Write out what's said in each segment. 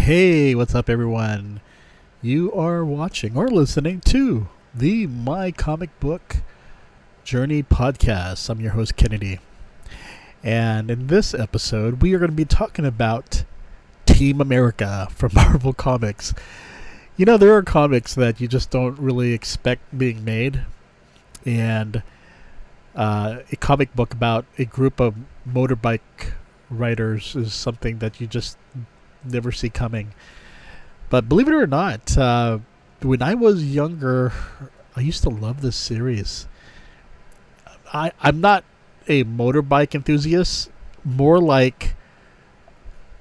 Hey, what's up, everyone? You are watching or listening to the My Comic Book Journey podcast. I'm your host, KNDY. And in this episode, we are going to be talking about Team America from Marvel Comics. You know, there are comics that you just don't really expect being made. And a comic book about a group of motorbike riders is something that you just never see coming. But believe it or not, when I was younger, I used to love this series. I'm not a motorbike enthusiast, more like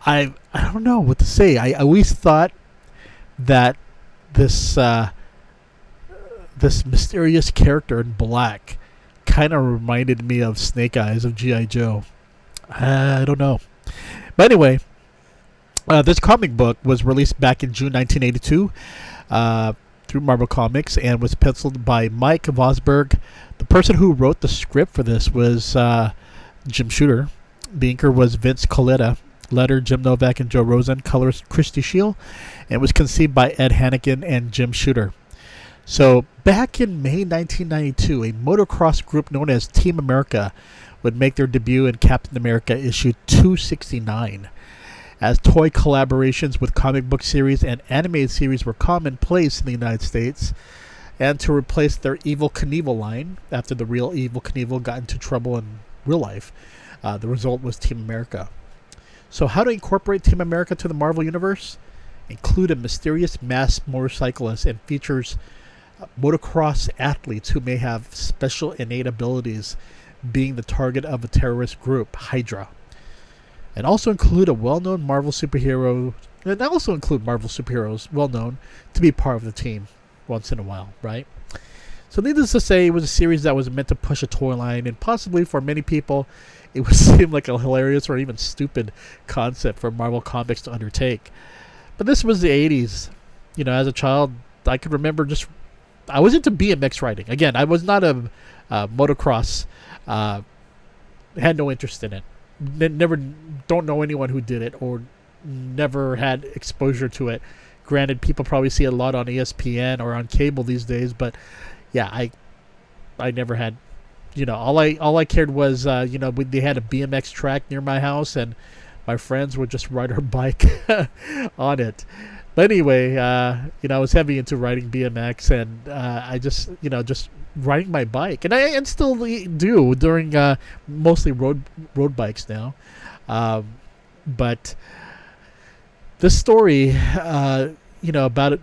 I don't know what to say. I always thought that this mysterious character in black kind of reminded me of Snake Eyes of G.I. Joe. I don't know. But anyway, this comic book was released back in June 1982 through Marvel Comics and was penciled by Mike Vosburg. The person who wrote the script for this was Jim Shooter. The inker was Vince Colletta. Letter Jim Novak and Joe Rosen. Colorist Christie, Scheele. And it was conceived by Ed Hannigan and Jim Shooter. So back in May 1992, a motocross group known as Team America would make their debut in Captain America issue 269. As toy collaborations with comic book series and animated series were commonplace in the United States, and to replace their Evel Knievel line after the real Evel Knievel got into trouble in real life, the result was Team America. So how to incorporate Team America to the Marvel Universe? Include a mysterious masked motorcyclist and features motocross athletes who may have special innate abilities, being the target of a terrorist group, Hydra. And also include Marvel superheroes well known to be part of the team once in a while, right? So needless to say, it was a series that was meant to push a toy line, and possibly for many people, it would seem like a hilarious or even stupid concept for Marvel Comics to undertake. But this was the 80s. You know, as a child, I could remember I was into BMX riding. Again, I was not a motocross, had no interest in it. Don't know anyone who did it or never had exposure to it. Granted, people probably see it a lot on ESPN or on cable these days, but yeah, I never had. You know, all I cared was they had a BMX track near my house, and my friends would just ride our bike on it. But anyway, I was heavy into riding BMX, and I just riding my bike, and still do during mostly road bikes now. But this story, about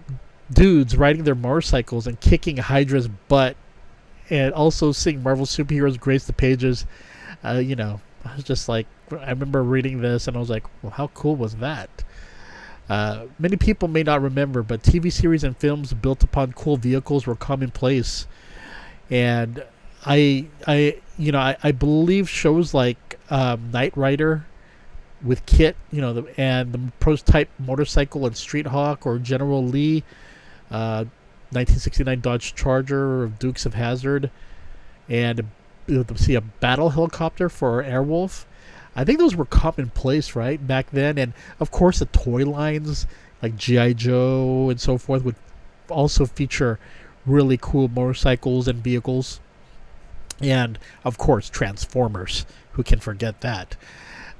dudes riding their motorcycles and kicking Hydra's butt, and also seeing Marvel superheroes grace the pages, I was just like, I remember reading this, and I was like, well, how cool was that? Many people may not remember, but TV series and films built upon cool vehicles were commonplace. And I believe shows like Knight Rider with Kit, and the prototype motorcycle and Street Hawk or General Lee, 1969 Dodge Charger of Dukes of Hazzard, and see a battle helicopter for Airwolf. I think those were commonplace, right, back then. And of course, the toy lines like G.I. Joe and so forth would also feature really cool motorcycles and vehicles. And of course, Transformers. Who can forget that?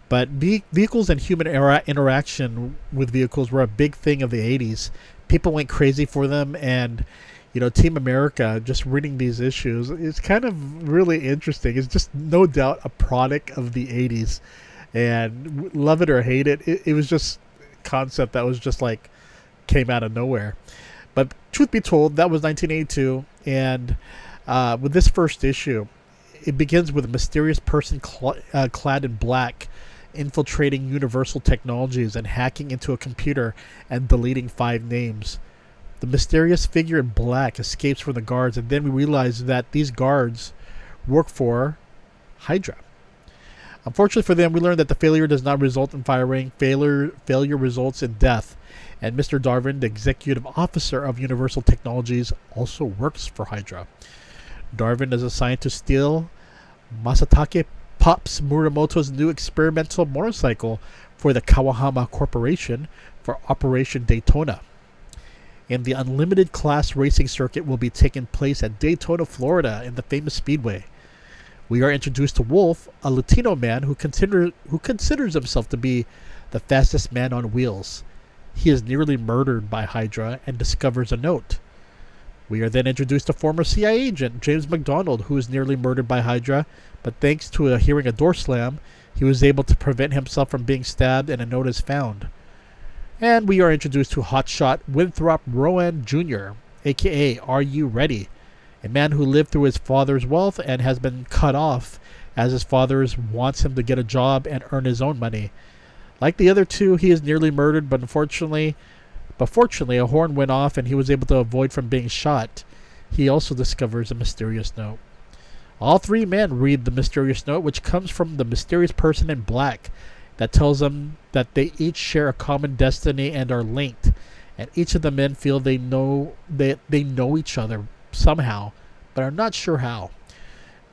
But vehicles and human interaction with vehicles were a big thing of the 80s. People went crazy for them, and Team America, just reading these issues, it's kind of really interesting. It's just no doubt a product of the 80s, and love it or hate it, it was just a concept that was just like came out of nowhere. But truth be told, that was 1982, and with this first issue, it begins with a mysterious person clad in black infiltrating Universal Technologies and hacking into a computer and deleting 5 names. The mysterious figure in black escapes from the guards, and then we realize that these guards work for Hydra. Unfortunately for them, we learn that the failure does not result in firing. Failure results in death. And Mr. Darwin, the executive officer of Universal Technologies, also works for Hydra. Darwin is assigned to steal Masatake Pops Muramoto's new experimental motorcycle for the Kawahama Corporation for Operation Daytona. And the unlimited class racing circuit will be taking place at Daytona, Florida, in the famous speedway. We are introduced to Wolf, a Latino man who considers himself to be the fastest man on wheels. He is nearly murdered by Hydra and discovers a note. We are then introduced to former CIA agent James McDonald, who is nearly murdered by Hydra, but thanks to hearing a door slam, he was able to prevent himself from being stabbed, and a note is found. And we are introduced to hotshot Winthrop Rowan Jr., aka Are You Ready? A man who lived through his father's wealth and has been cut off as his father wants him to get a job and earn his own money. Like the other two, he is nearly murdered, but fortunately a horn went off and he was able to avoid from being shot. He also discovers a mysterious note. All three men read the mysterious note, which comes from the mysterious person in black, that tells them that they each share a common destiny and are linked, and each of the men feel they know each other somehow, but are not sure how.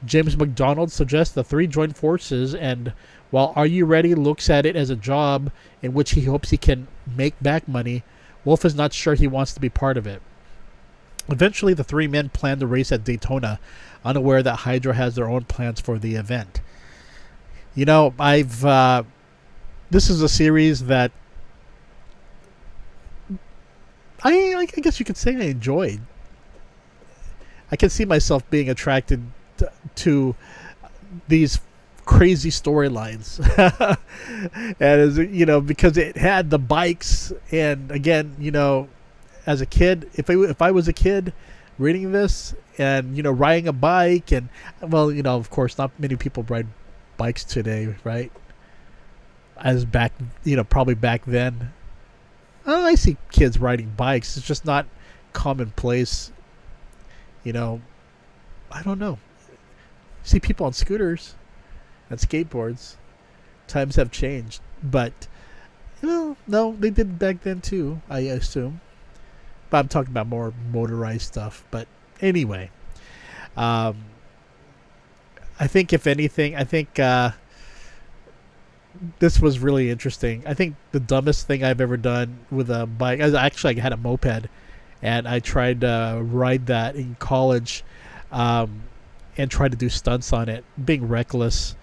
James McDonald suggests the three join forces, and while Are You Ready looks at it as a job in which he hopes he can make back money, Wolf is not sure he wants to be part of it. Eventually, the three men plan the race at Daytona, unaware that Hydra has their own plans for the event. You know, this is a series that I guess you could say I enjoyed. I can see myself being attracted to these crazy storylines. And as you know, because it had the bikes, and again, you know, as a kid, if I was a kid reading this and, you know, riding a bike, and well, you know, of course not many people ride bikes today, right? As back, you know, probably back then. Oh, I see kids riding bikes. It's just not commonplace. You know, I don't know. See people on scooters and skateboards. Times have changed, but you know, no, they did back then too, I assume. But I'm talking about more motorized stuff. But anyway, I think if anything, this was really interesting. I think the dumbest thing I've ever done with a bike, I had a moped, and I tried to ride that in college, and tried to do stunts on it, being reckless,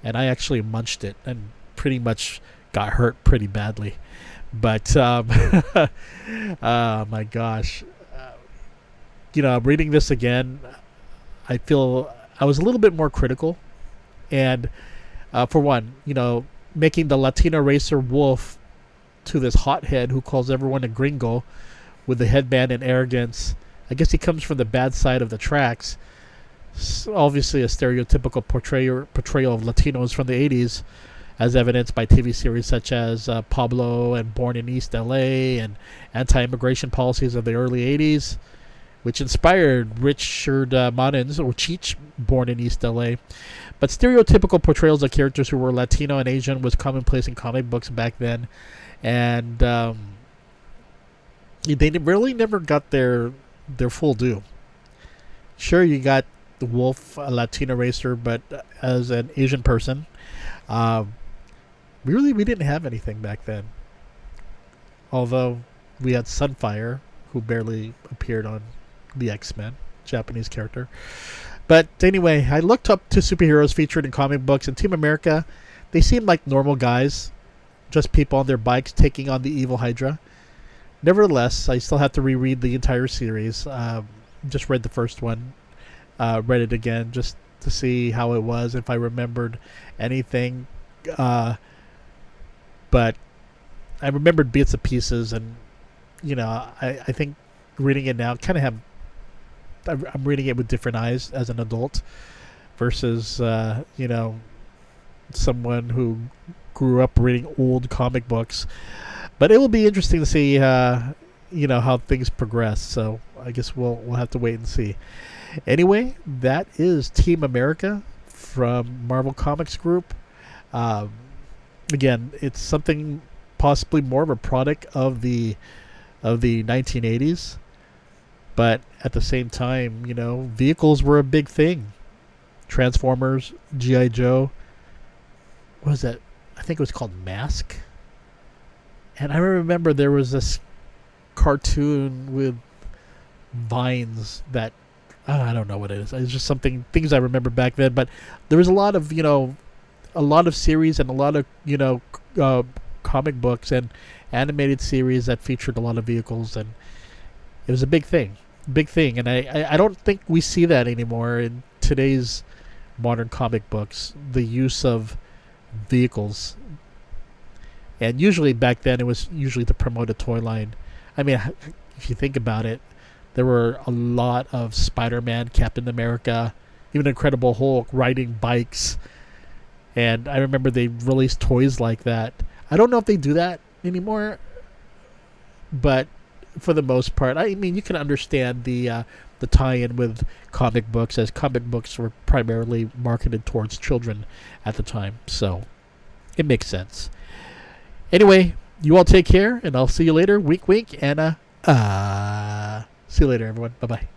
and I actually munched it and pretty much got hurt pretty badly. But oh my gosh, you know, reading this again, I feel I was a little bit more critical, and for one, you know, making the Latino racer Wolf to this hothead who calls everyone a gringo with the headband and arrogance. I guess he comes from the bad side of the tracks. Obviously a stereotypical portrayal of Latinos from the 80s, as evidenced by TV series such as Pablo and Born in East LA, and anti-immigration policies of the early 80s, which inspired Richard Madden's, or Cheech, Born in East LA. But stereotypical portrayals of characters who were Latino and Asian was commonplace in comic books back then, and they really never got their full due. Sure, you got the Wolf, a Latino racer, but as an Asian person, we didn't have anything back then. Although we had Sunfire, who barely appeared on the X-Men, Japanese character. But anyway, I looked up to superheroes featured in comic books, and Team America, they seemed like normal guys, just people on their bikes taking on the evil Hydra. Nevertheless, I still have to reread the entire series. Just read the first one, read it again just to see how it was, if I remembered anything. But I remembered bits and pieces, and you know, I think reading it now I'm reading it with different eyes as an adult versus you know, someone who grew up reading old comic books. But it will be interesting to see you know, how things progress. So I guess we'll have to wait and see. Anyway, that is Team America from Marvel Comics Group. Again, it's something possibly more of a product of the 1980s, but at the same time, you know, vehicles were a big thing. Transformers, G.I. Joe. What was that? I think it was called Mask. And I remember there was this cartoon with vines that I don't know what it is. It's just things I remember back then. But there was a lot of series and a lot of comic books and animated series that featured a lot of vehicles, and it was a big thing. And I don't think we see that anymore in today's modern comic books, the use of vehicles. And usually back then it was usually to promote a toy line. I mean, if you think about it, there were a lot of Spider-Man, Captain America, even Incredible Hulk riding bikes. And I remember they released toys like that. I don't know if they do that anymore, but for the most part, I mean, you can understand the tie-in with comic books, as comic books were primarily marketed towards children at the time. So it makes sense. Anyway, you all take care, and I'll see you later. Wink, wink, and see you later, everyone. Bye-bye.